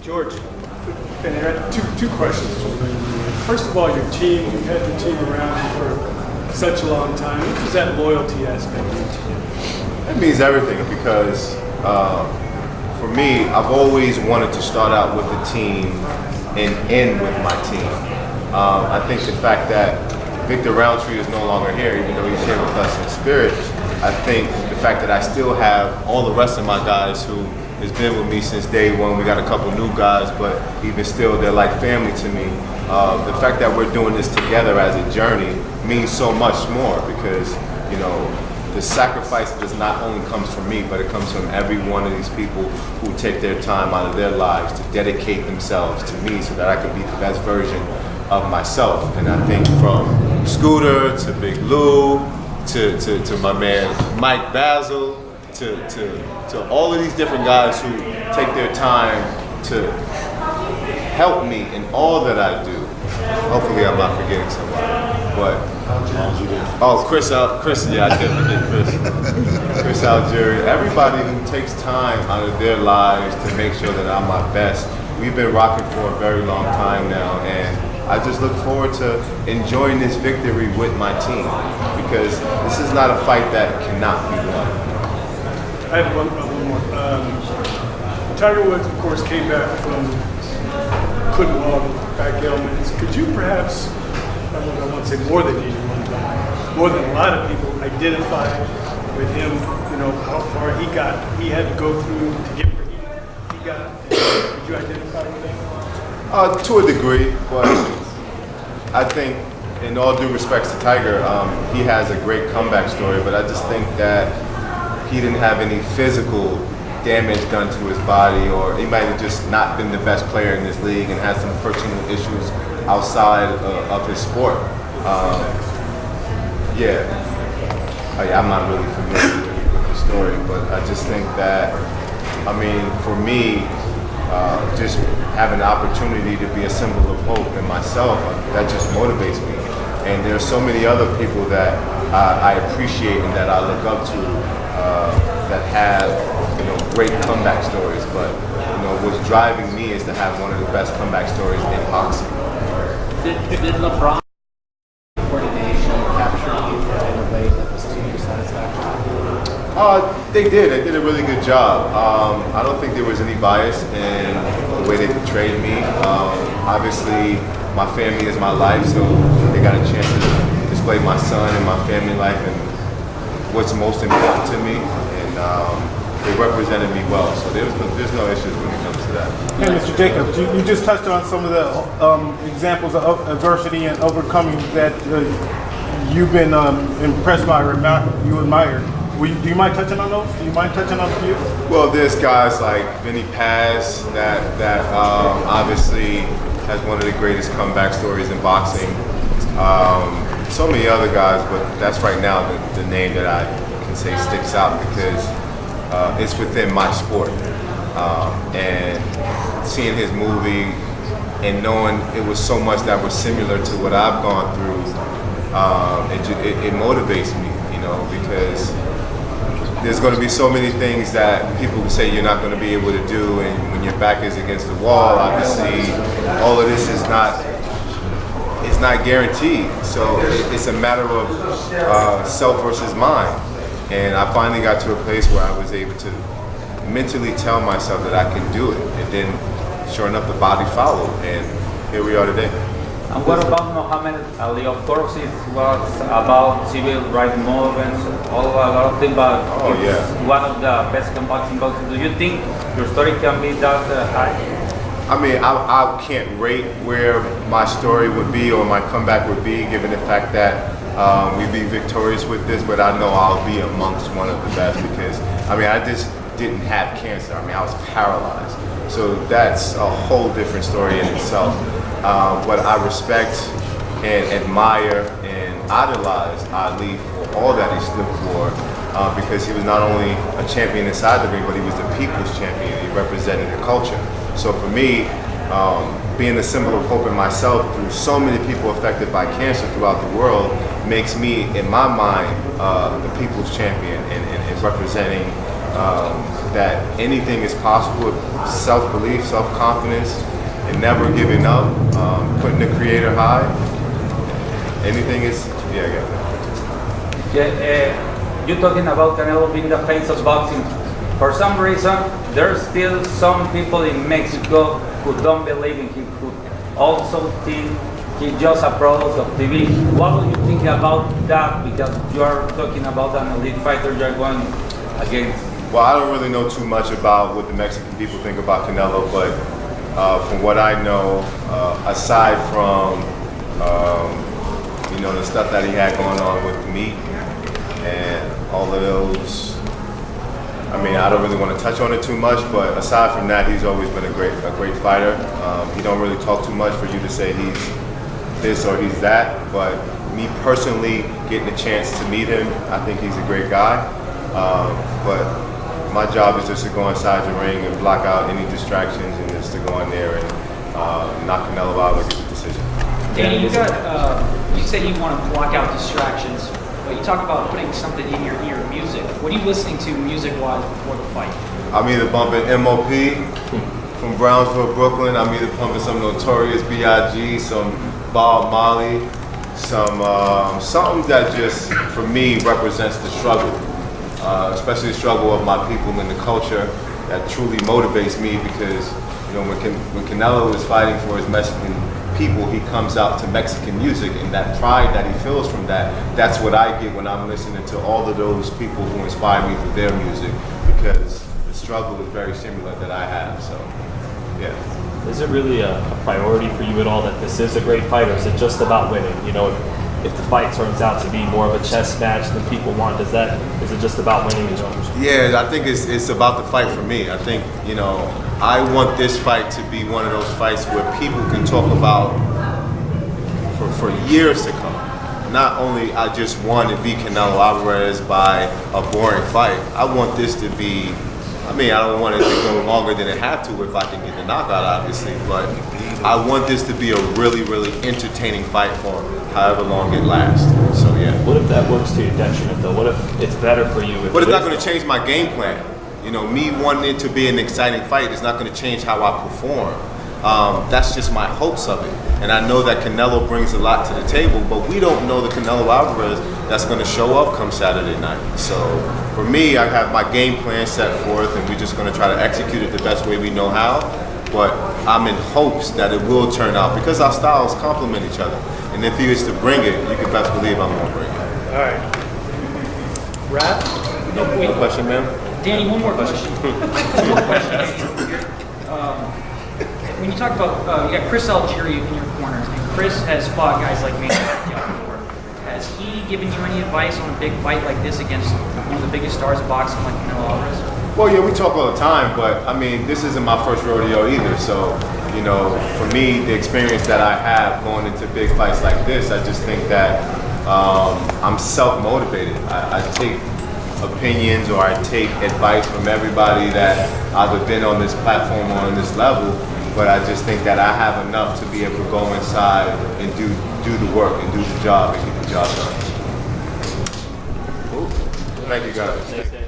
George, and I had two questions. First of all, your team, you've had your team around for such a long time. What does that loyalty aspect mean to you? It means everything because for me, I've always wanted to start out with the team and end with my team. I think the fact that Victor Roundtree is no longer here, even though he's here with us in spirit, I think the fact that I still have all the rest of my guys who has been with me since day one. We got a couple new guys, but even still, they're like family to me. The fact that we're doing this together as a journey means so much more because, you know, the sacrifice does not only comes from me, but it comes from every one of these people who take their time out of their lives to dedicate themselves to me so that I can be the best version of myself. And I think from Scooter to Big Lou to my man Mike Basil to all of these different guys who take their time to help me in all that I do. Hopefully I'm not forgetting somebody. But Chris, yeah, I did forget Chris Algieri. Everybody who takes time out of their lives to make sure that I'm my best. We've been rocking for a very long time now, and I just look forward to enjoying this victory with my team because this is not a fight that cannot be won. I have one more. Tiger Woods, of course, came back from couldn't walk, back ailments. Could you perhaps, I won't say more than anyone, but more than a lot of people, identify with him, you know, how far he got, he had to go through to get where he got. Could you identify with him? To a degree, but I think in all due respects to Tiger, he has a great comeback story, but I just think that he didn't have any physical damage done to his body, or he might have just not been the best player in this league and had some personal issues outside of his sport. I'm not really familiar with the story, but I just think that, I mean, for me, just having the opportunity to be a symbol of hope in myself, that just motivates me. And there's so many other people that I appreciate and that I look up to that have, you know, great comeback stories. But, you know, what's driving me is to have one of the best comeback stories in boxing. Did LeBron coordination capture you in a way that was to your satisfaction? They did. They did a really good job. I don't think there was any bias in the way they portrayed me. Obviously, my family is my life, so they got a chance to display my son and my family life and what's most important to me. And they represented me well, so there's no issues when it comes to that. Hey, Mr. Jacobs, you just touched on some of the examples of adversity and overcoming that you've been impressed by or you admire. Do you mind touching on those? Do you mind touching on a few? Well, there's guys like Vinny Paz that obviously has one of the greatest comeback stories in boxing. So many other guys, but that's right now the name that I can say sticks out because it's within my sport. And seeing his movie and knowing it was so much that was similar to what I've gone through, it motivates me, you know, because there's going to be so many things that people can say you're not going to be able to do, and when your back is against the wall, obviously, all of this is not guaranteed. So it's a matter of self versus mind. And I finally got to a place where I was able to mentally tell myself that I can do it. And then, sure enough, the body followed, and here we are today. And what about Muhammad Ali? Of course, it was about civil rights movements, a lot of things, but it's one of the best combating boxers. Do you think your story can be that high? I mean, I can't rate where my story would be or my comeback would be, given the fact that we'd be victorious with this, but I know I'll be amongst one of the best because, I mean, I just didn't have cancer. I mean, I was paralyzed. So that's a whole different story in itself. But I respect and admire and idolize Ali for all that he stood for because he was not only a champion inside the ring, but he was the people's champion. He represented the culture. So for me, being a symbol of hope in myself through so many people affected by cancer throughout the world makes me, in my mind, the people's champion and representing that anything is possible with self-belief, self-confidence, and never giving up, putting the creator high. Anything is, You're talking about Canelo being the face of boxing. For some reason, there's still some people in Mexico who don't believe in him, who also think he's just a product of TV. What do you think about that? Because you are talking about an elite fighter you're going against. Well, I don't really know too much about what the Mexican people think about Canelo, but from what I know, aside from the stuff that he had going on with the meat and all of those, I mean, I don't really want to touch on it too much, but aside from that, he's always been a great fighter. He don't really talk too much for you to say he's this or he's that, but me personally, getting a chance to meet him, I think he's a great guy. But my job is just to go inside the ring and block out any distractions and just to go in there and knock Canelo out and get the decision. Danny, you said you want to block out distractions, but you talk about putting something in your ear, music. What are you listening to music-wise before the fight? I'm either bumping MOP from Brownsville, Brooklyn. I'm either pumping some Notorious B.I.G., some Bob Marley, something that just, for me, represents the struggle. Especially the struggle of my people in the culture that truly motivates me because, when Canelo is fighting for his Mexican people, he comes out to Mexican music, and that pride that he feels from that's what I get when I'm listening to all of those people who inspire me through their music, because the struggle is very similar that I have, so, yeah. Is it really a priority for you at all that this is a great fight, or is it just about winning? If the fight turns out to be more of a chess match than people want, is it just about winning? Yeah, I think it's about the fight for me. I think, I want this fight to be one of those fights where people can talk about for years to come. Not only I just want to beat Canelo Alvarez by a boring fight, I want this to be, I don't want it to go longer than it have to if I can get the knockout, obviously, but I want this to be a really, really entertaining fight for however long it lasts. So, yeah. What if that works to your detriment, though? What if it's better for you? But it's not going to change my game plan. Me wanting it to be an exciting fight is not going to change how I perform. That's just my hopes of it. And I know that Canelo brings a lot to the table, but we don't know the Canelo Alvarez that's going to show up come Saturday night. So for me, I have my game plan set forth, and we're just going to try to execute it the best way we know how. But I'm in hopes that it will turn out because our styles complement each other. And if he is to bring it, you can best believe I'm going to bring it. All right. Rap? No question, ma'am? Danny, one more question. One more question. When you talk about, you got Chris Algieri in your corner, and Chris has fought guys like me before. Has he given you any advice on a big fight like this against one of the biggest stars of boxing like Canelo Alvarez? Well, yeah, we talk all the time, but this isn't my first rodeo either. So, for me, the experience that I have going into big fights like this, I just think that I'm self-motivated. I take opinions or I take advice from everybody that either been on this platform or on this level, but I just think that I have enough to be able to go inside and do the work and do the job and get the job done. Thank you, guys.